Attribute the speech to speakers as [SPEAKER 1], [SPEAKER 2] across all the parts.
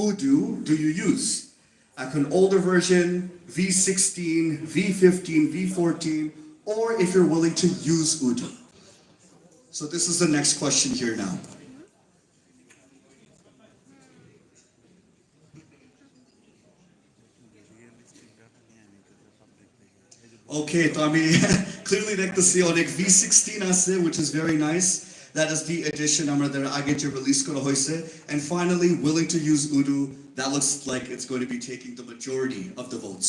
[SPEAKER 1] Odoo do you use? An older version, V16, V15, V14, or if you're willing to use Odoo. So this is the next question here now. Okay, তো আমি clearly দেখতেছি অনেক V16 আছে, which is very nice. That is the edition আমাদের আগে যে release করা হয়েছে. And finally, willing to use Odoo. That looks like it's going to be taking the majority of the votes.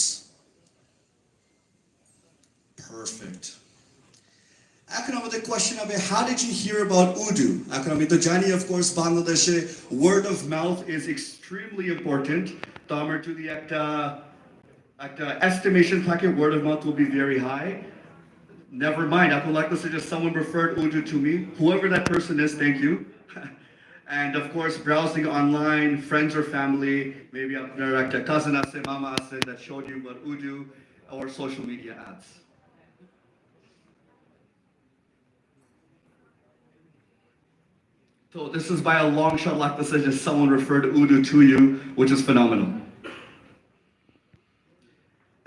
[SPEAKER 1] Perfect. এখন আমাদের question হবে, how did you hear about Odoo? এখন আমি তো জানি, of course, বাংলাদেশে word of mouth is extremely important. তো আমার যদি একটা estimation থাকে, word of mouth will be very high. Never mind, I would like to suggest someone referred Odoo to me. Whoever that person is, thank you. And of course, browsing online, friends or family, maybe a cousin ase, mama ase that showed you about Odoo or social media ads. So this is by a long shot, like to suggest someone referred Odoo to you, which is phenomenal.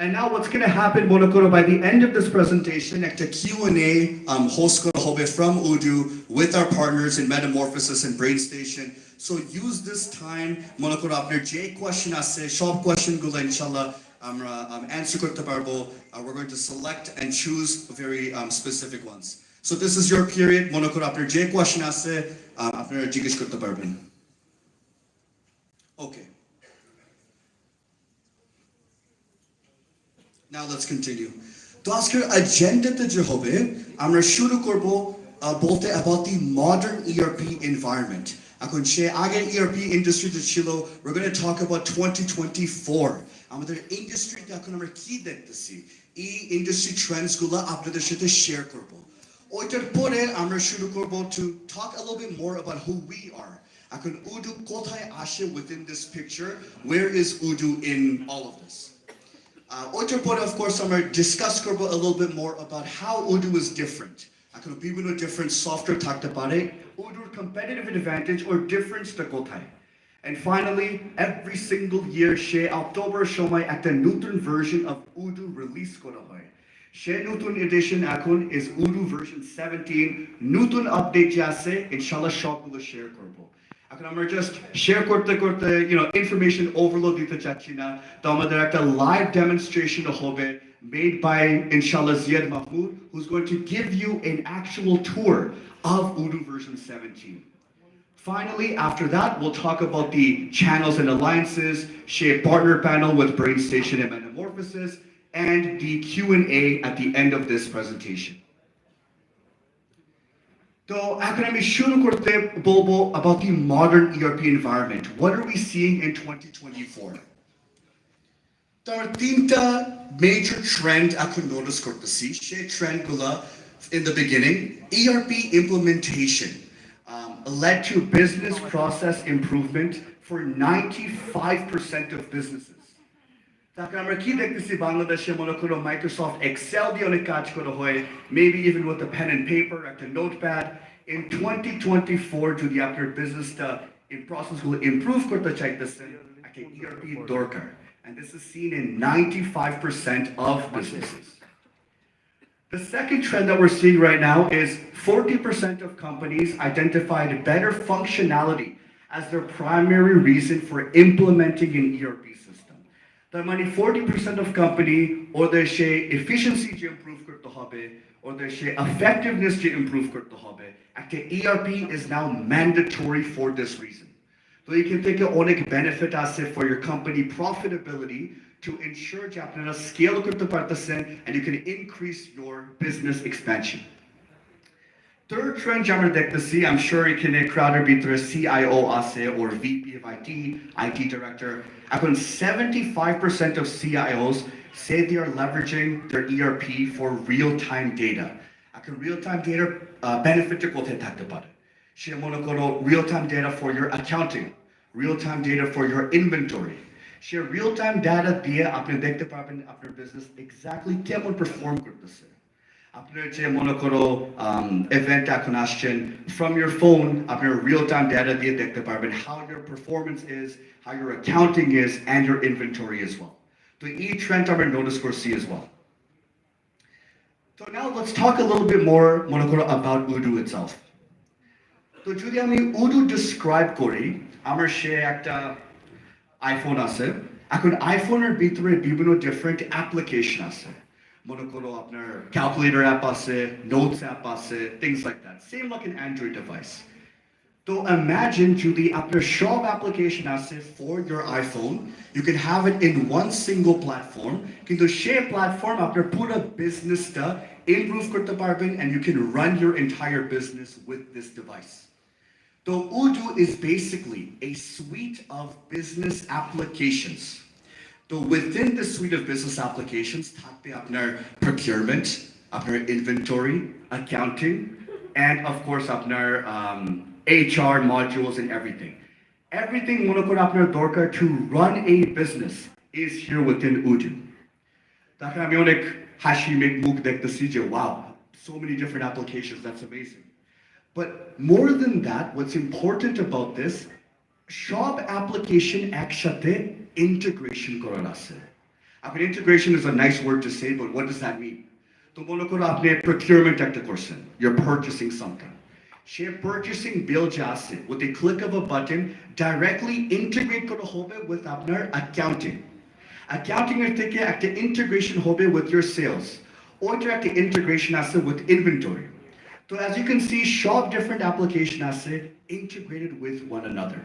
[SPEAKER 1] And now what's going to happen, Monokoro, by the end of this presentation, a Q&A host from Odoo with our partners in Metamorphosis and BrainStation. So use this time, Monokoro, apner J question ase, shop question gula inshallah answer korte parbo. We're going to select and choose very specific ones. So this is your period, Monokoro, apner J question ase, apner jigesh korte parben. Okay. Now let's continue. তো আজকের এজেন্ডাতে যে হবে, আমরা শুরু করব বলতে about the modern ERP environment. এখন সে আগের ERP ইন্ডাস্ট্রিতে ছিল, we're going to talk about 2024. আমাদের ইন্ডাস্ট্রিতে এখন আমরা কি দেখতেছি, এই ইন্ডাস্ট্রি ট্রেন্ডস গুলো আপনাদের সাথে শেয়ার করব। ওইটার পরে আমরা শুরু করব to talk a little bit more about who we are. এখন Odoo কোথায় আসে within this picture? Where is Odoo in all of this? Oiter point, of course, I'm going to discuss a little bit more about how Odoo is different. I can be with different software takta Odoo competitive advantage or difference to kothai. And finally, every single year, she October shomai at the Newton version of Odoo release kora hoy. She Newton edition akun is Odoo version 17. Newton update jase inshallah shopgulo share korbo. এখন আমরা just share করতে করতে information overload দিতে চাচ্ছি না, তো আমাদের একটা লাইভ ডেমনস্ট্রেশন হবে made by inshallah Ziyad Mahmood, who's going to give you an actual tour of Odoo version 17. Finally, after that, we'll talk about the channels and alliances, share partner panel with BrainStation and Metamorphosis, and the Q&A at the end of this presentation. So, এখন আমি শুরু করতে বলবো about the modern ERP environment. What are we seeing in 2024? There are তিনটা major trend এখন notice করতেছি। সেই trend গুলা in the beginning, ERP implementation led to business process improvement for 95% of businesses. তাকে আমরা কি দেখতেছি বাংলাদেশে, মনে করো মাইক্রোসফট এক্সেল দিয়ে অনেক কাজ করা হয়, maybe even with a pen and paper, একটা নোটপ্যাড। In 2024 যদি আপনার বিজনেসটা in প্রসেসগুলো ইমপ্রুভ করতে চাইতেছেন, একটা ERP দরকার, and this is seen in 95% of businesses. The second trend that we're seeing right now is 40% of companies identified better functionality as their primary reason for implementing an ERP system. তার মানে 40% of company ওদের সে efficiency যে improve করতে হবে, ওদের সে effectiveness যে improve করতে হবে, একটা ERP is now mandatory for this reason. তো এখান থেকে অনেক benefit আছে for your company profitability to ensure যে আপনারা scale করতে পারতেছেন and you can increase your business expansion. Third trend আমরা দেখতেছি, I'm sure এখানে crowdের ভিতরে CIO আছে or VP of IT director. এখন 75% of CIOs say they are leveraging their ERP for real-time data. এখন real-time data benefit কোথায় থাকতে পারে? সে মনে করো real-time data for your accounting, real-time data for your inventory. Say real-time data দিয়ে আপনি দেখতে পারবেন আপনার business exactly কেমন perform করতেছে। আপনার যে মনে করো ইভেন্ট এখন আসছেন from your phone আপনার real time data দিয়ে দেখতে পারবেন how your performance is, how your accounting is and your inventory as well. তো এই trend আমরা notice করছি as well. So now let's talk a little bit more মনে করো about Odoo itself. তো যদি আমি Odoo describe করি আমার সে একটা আইফোন আছে এখন আইফোনের ভিতরে বিভিন্ন ডিফারেন্ট অ্যাপ্লিকেশন আছে মনে করো আপনার ক্যালকুলেটর অ্যাপ আছে নোটস অ্যাপ আছে things like that same like an Android device তো imagine যদি আপনার সব অ্যাপ্লিকেশন আছে for your iPhone you can have it in one single platform কিন্তু সেই প্ল্যাটফর্ম আপনার পুরো বিজনেসটা improve করতে পারবেন and you can run your entire business with this device. So Odoo is basically a suite of business applications. So within the suite of business applications, থাকবে আপনার procurement, আপনার inventory, accounting, and of course আপনার HR modules and everything. Everything মনে করো আপনার দরকার to run a business is here within Odoo. তারপরে আমি অনেক হাসি মুখ দেখতেছি যে wow, so many different applications, that's amazing. But more than that, what's important about this, সব application একসাথে integration করার আছে. I mean, integration is a nice word to say, but what does that mean? তো মনে করো আপনি procurement একটা করছেন, you're purchasing something. Say purchasing bill যে আছে, with a click of a button, directly integrate করা হবে with আপনার accounting. Accounting এর থেকে একটা integration হবে with your sales. ওইটার একটা integration আছে with inventory. So as you can see, সব different application আছে integrated with one another.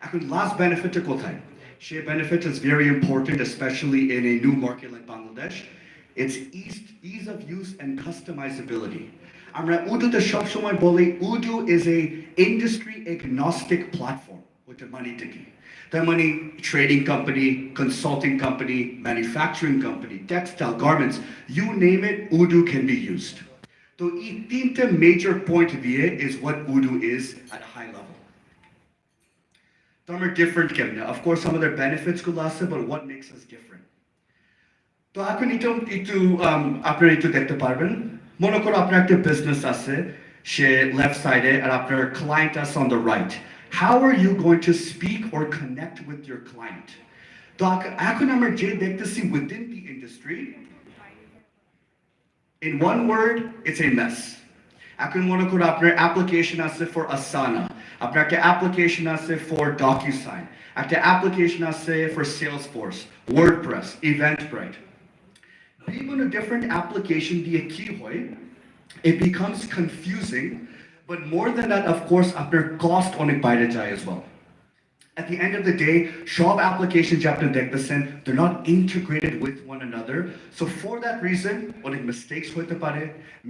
[SPEAKER 1] এখন last benefit টা কোথায়? Share benefit is very important, especially in a new market like Bangladesh. It's ease of use and customizability. আমরা Odoo-তে সবসময় বলি Odoo is a industry agnostic platform. ওটা মানেটা কি? তার মানে trading company, consulting company, manufacturing company, textile, garments, you name it, Odoo can be used. So এই তিনটা major point দিয়ে is what Odoo is at a high level. Some are different কেমনে? Of course some of their benefits গুলো আছে, but what makes us different? তো এখন একটু আপনারা একটু দেখতে পারবেন মনে করো আপনার একটা business আছে সে left side আর আপনার client আছে on the right. How are you going to speak or connect with your client? তো এখন আমরা যে দেখতেছি within the industry, in one word, it's a mess. এখন মনে করো আপনার application আছে for Asana, আপনার একটা application আছে for DocuSign, একটা application আছে for Salesforce, WordPress, Eventbrite. বিভিন্ন different application দিয়ে কি হয়, it becomes confusing, but more than that, of course, আপনার cost অনেক বাইরে যায় as well. At the end of the day, সব applications যে আপনি দেখতেছেন, they're not integrated with one another. So for that reason, অনেক mistakes হইতে পারে,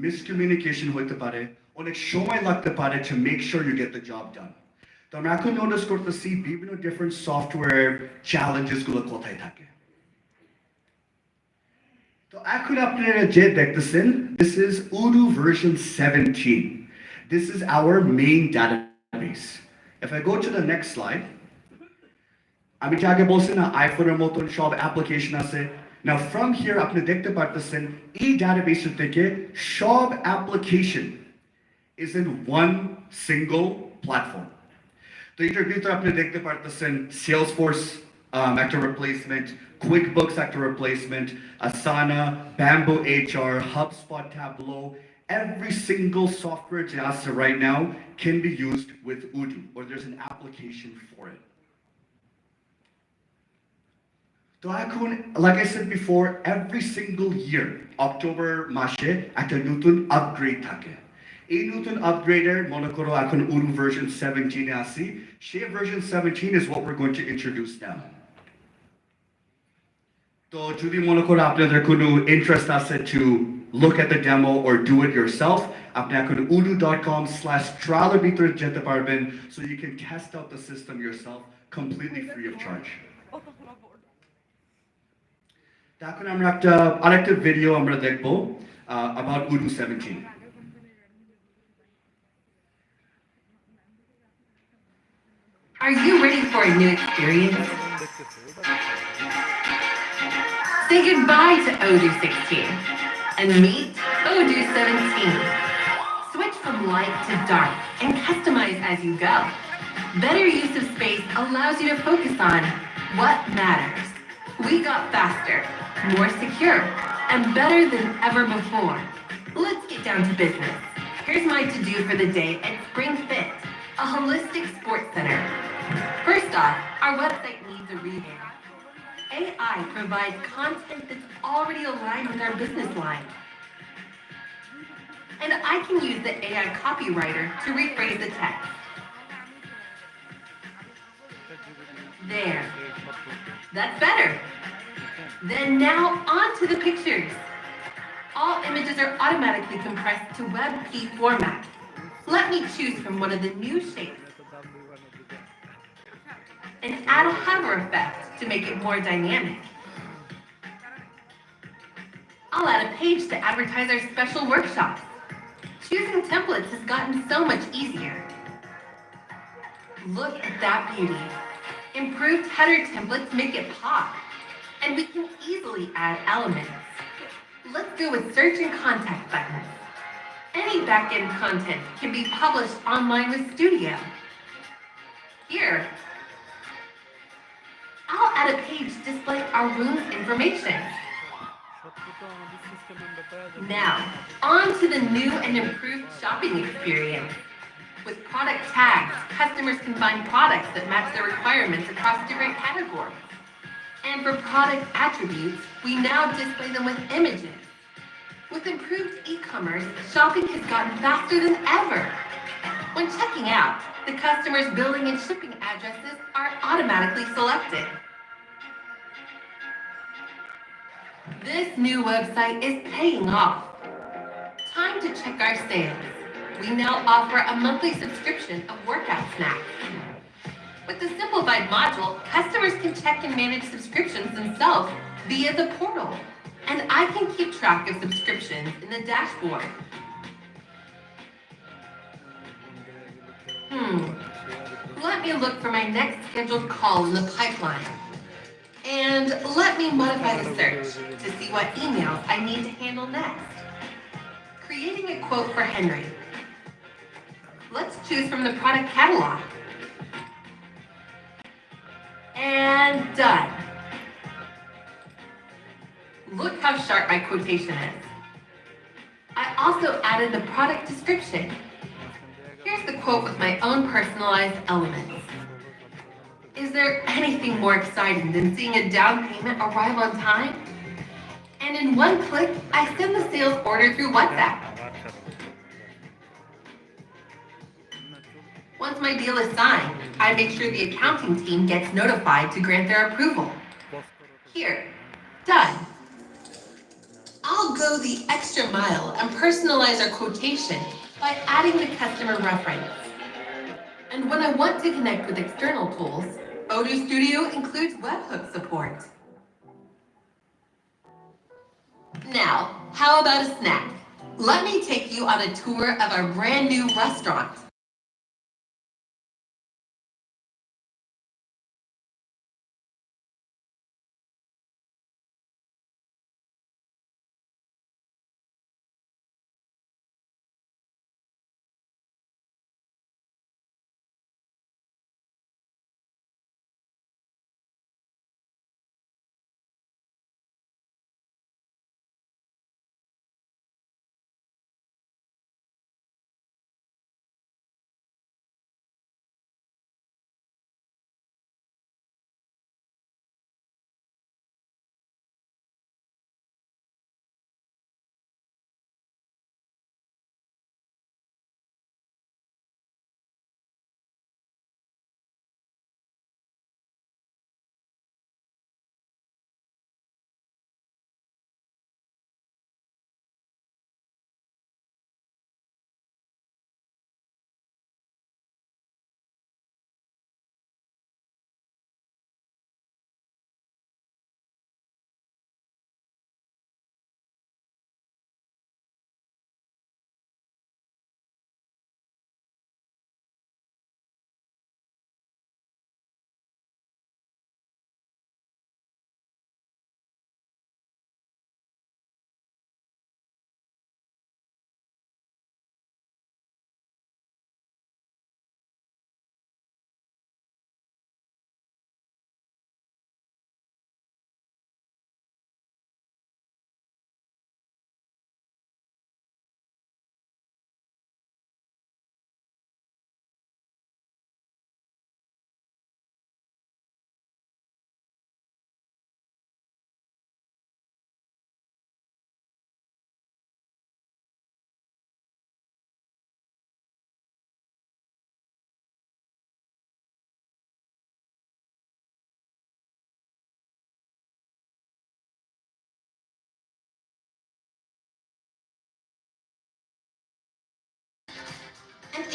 [SPEAKER 1] miscommunication হইতে পারে, অনেক সময় লাগতে পারে to make sure you get the job done. তো আমরা এখন notice করতেছি বিভিন্ন different software challenges গুলো কোথায় থাকে। তো এখন আপনারা যে দেখতেছেন, this is Odoo version 17. This is our main database. If I go to the next slide, আমি যে আগে বলছি না আইফোনের মতন সব অ্যাপ্লিকেশন আছে now from here আপনি দেখতে পারতেছেন এই ডাটাবেস থেকে সব application is in one single platform. তো এটার ভিতরে আপনি দেখতে পারতেছেন Salesforce একটা replacement, QuickBooks একটা replacement, Asana, Bamboo HR, HubSpot, Tableau, every single software যে আছে right now can be used with Odoo or there's an application for it. So like I said before, every single year, October মাসে একটা নতুন upgrade থাকে। এই নতুন upgrader মনে করো এখন Odoo version 17 এ আসি, সেই version 17 is what we're going to introduce now. তো যদি মনে করো আপনাদের কোনো interest আছে to look at the demo or do it yourself, আপনি এখন odoo.com/trial এর ভিতরে যেতে পারবেন so you can test out the system yourself completely free of charge. এখন আমরা আরেকটা ভিডিও আমরা দেখব about Odoo 17.
[SPEAKER 2] Are you ready for a new experience? Say goodbye to Odoo 16 and meet Odoo 17. Switch from light to dark and customize as you go. Better use of space allows you to focus on what matters. We got faster, more secure, and better than ever before. Let's get down to business. Here's my to-do for the day at Spring Fit, a holistic sports center. First off, our website needs a revamp. AI provides content that's already aligned with our business line. And I can use the AI copywriter to rephrase the text. There. That's better. Then now on to the pictures. All images are automatically compressed to WebP format. Let me choose from one of the new shapes and add a hover effect to make it more dynamic. I'll add a page to advertise our special workshops. Choosing templates has gotten so much easier. Look at that beauty. Improved header templates make it pop, and we can easily add elements. Let's go with search and contact buttons. Any backend content can be published online with Studio. Here, I'll add a page displaying our room's information. Now, on to the new and improved shopping experience. With product tags, customers can find products that match their requirements across different categories. And for product attributes, we now display them with images. With improved e-commerce, shopping has gotten faster than ever. When checking out, the customer's billing and shipping addresses are automatically selected. This new website is paying off. Time to check our sales. We now offer a monthly subscription of workout snacks. With the simplified module, customers can check and manage subscriptions themselves via the portal. And I can keep track of subscriptions in the dashboard. Let me look for my next scheduled call in the pipeline. And let me modify the search to see what emails I need to handle next. Creating a quote for Henry. Let's choose from the product catalog. And done. Look how sharp my quotation is. I also added the product description. Here's the quote with my own personalized elements. Is there anything more exciting than seeing a down payment arrive on time? And in one click, I send the sales order through WhatsApp. Once my deal is signed, I make sure the accounting team gets notified to grant their approval. Here, done. I'll go the extra mile and personalize our quotation by adding the customer reference. And when I want to connect with external tools, Odoo Studio includes webhook support. Now, how about a snack? Let me take you on a tour of our brand new restaurant.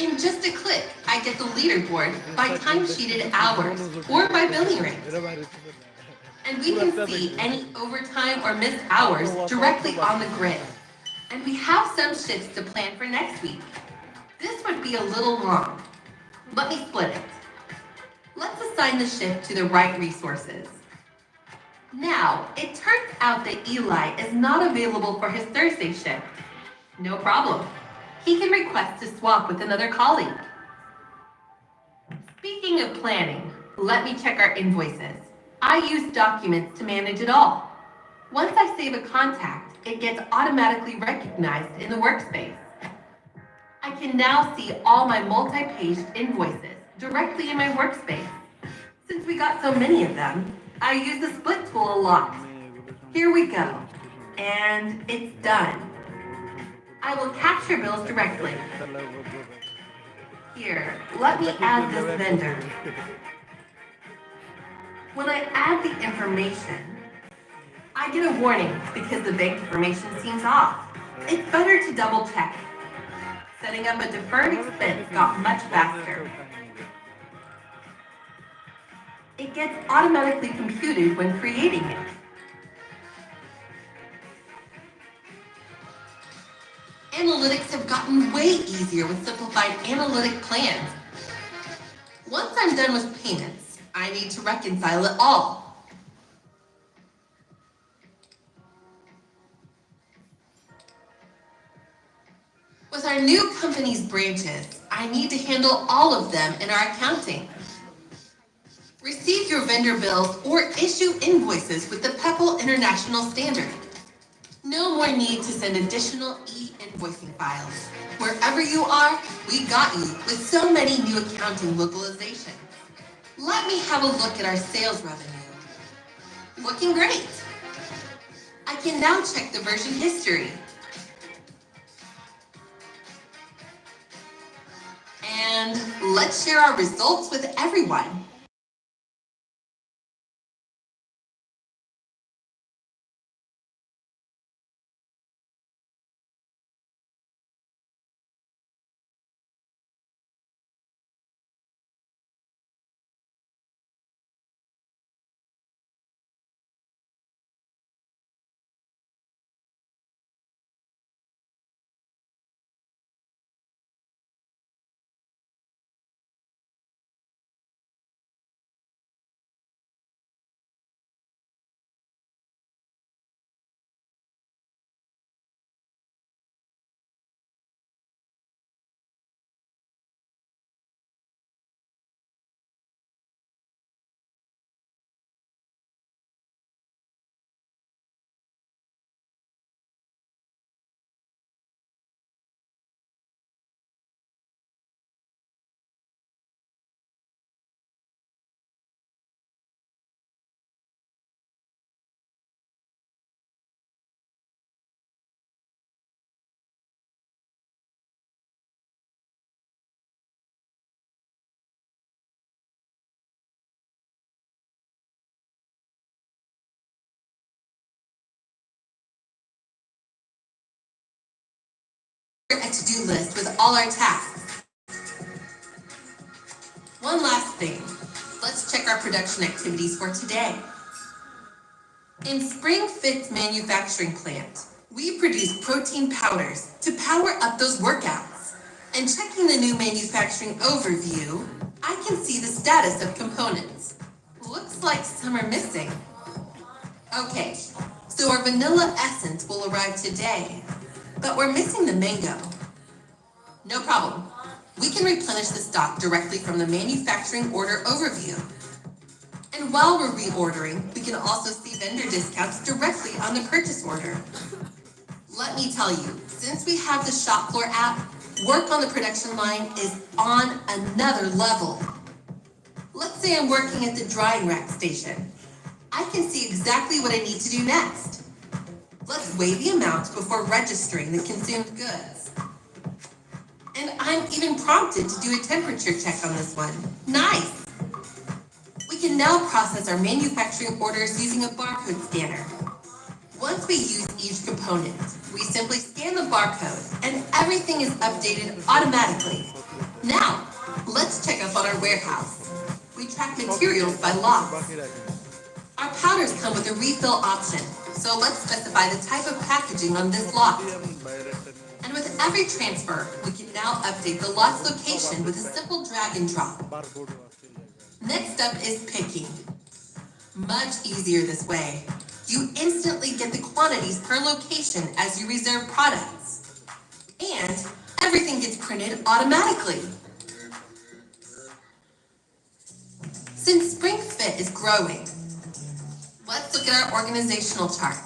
[SPEAKER 2] In just a click, I get the leaderboard by time-sheeted hours or by billing rate. And we can see any overtime or missed hours directly on the grid. And we have some shifts to plan for next week. This would be a little long. Let me split it. Let's assign the shift to the right resources. Now, it turns out that Eli is not available for his Thursday shift. No problem. He can request to swap with another colleague. Speaking of planning, let me check our invoices. I use documents to manage it all. Once I save a contact, it gets automatically recognized in the workspace. I can now see all my multi-paged invoices directly in my workspace. Since we got so many of them, I use the split tool a lot. Here we go. And it's done. I will capture bills directly. Here, let me add this vendor. When I add the information, I get a warning because the bank information seems off. It's better to double check. Setting up a deferred expense got much faster. It gets automatically computed when creating it. Analytics have gotten way easier with simplified analytic plans. Once I'm done with payments, I need to reconcile it all. With our new company's branches, I need to handle all of them in our accounting. Receive your vendor bills or issue invoices with the PEPL International Standard. No more need to send additional e-invoicing files. Wherever you are, we got you with so many new accounting localizations. Let me have a look at our sales revenue. Looking great. I can now check the version history. And let's share our results with everyone. A to-do list with all our tasks. One last thing. Let's check our production activities for today. In Spring Fit's manufacturing plant, we produce protein powders to power up those workouts. And checking the new manufacturing overview, I can see the status of components. Looks like some are missing. Okay, so our vanilla essence will arrive today, but we're missing the mango. No problem. We can replenish the stock directly from the manufacturing order overview. And while we're reordering, we can also see vendor discounts directly on the purchase order. Let me tell you, since we have the shop floor app, work on the production line is on another level. Let's say I'm working at the drying rack station. I can see exactly what I need to do next. Let's weigh the amount before registering the consumed goods. And I'm even prompted to do a temperature check on this one. Nice! We can now process our manufacturing orders using a barcode scanner. Once we use each component, we simply scan the barcode and everything is updated automatically. Now, let's check up on our warehouse. We track materials by lots. Our powders come with a refill option, so let's specify the type of packaging on this lot. And with every transfer, we can now update the lot's location with a simple drag and drop. Next up is picking. Much easier this way. You instantly get the quantities per location as you reserve products. And everything gets printed automatically. Since Spring Fit is growing, let's look at our organizational chart.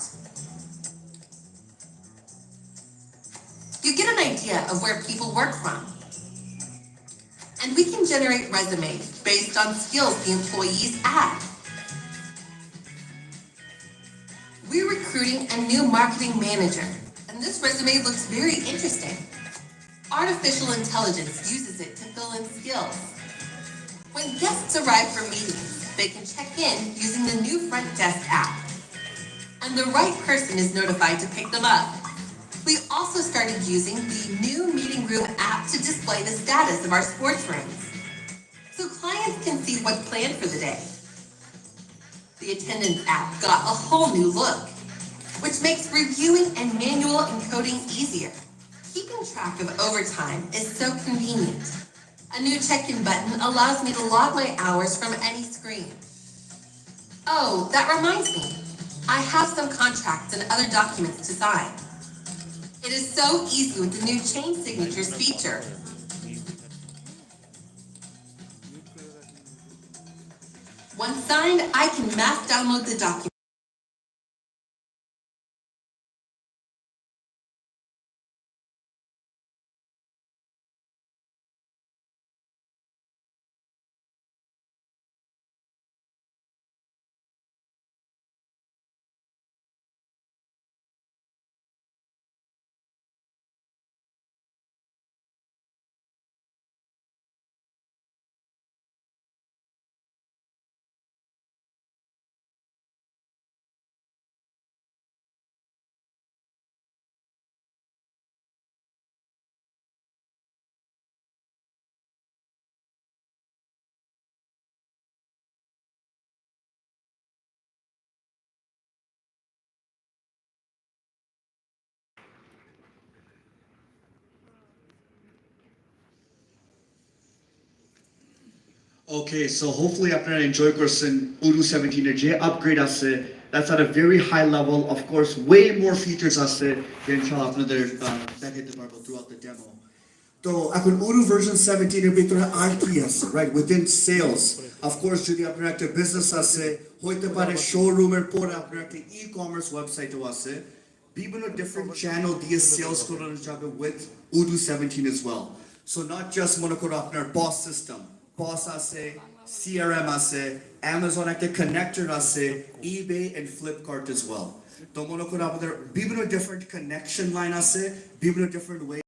[SPEAKER 2] You get an idea of where people work from. And we can generate resumes based on skills the employees add. We're recruiting a new marketing manager, and this resume looks very interesting. Artificial intelligence uses it to fill in skills. When guests arrive for meetings, they can check in using the new front desk app. And the right person is notified to pick them up. We also started using the new meeting room app to display the status of our sports rooms, so clients can see what's planned for the day. The attendance app got a whole new look, which makes reviewing and manual encoding easier. Keeping track of overtime is so convenient. A new check-in button allows me to log my hours from any screen. Oh, that reminds me. I have some contracts and other documents to sign. It is so easy with the new chain signatures feature. Once signed, I can mass download the document.
[SPEAKER 1] Okay, so hopefully আপনারা enjoy করছেন Odoo 17 এর যে upgrade আছে, that's at a very high level. Of course, way more features আছে যে ইনশাআল্লাহ আপনাদের দেখাতে পারবো throughout the demo. তো এখন Odoo version 17 এর ভিতরে আর কি আছে, right? Within sales, of course, যদি আপনার একটা business আছে, হইতে পারে showroom এর পরে আপনার একটা e-commerce website ও আছে, বিভিন্ন different channel দিয়ে sales করানো যাবে with Odoo 17 as well. So not just মনে করো আপনার POS system, POS আছে, CRM আছে, Amazon একটা connector আছে, eBay and Flipkart as well. তো মনে করো আমাদের বিভিন্ন different connection line আছে, বিভিন্ন different ways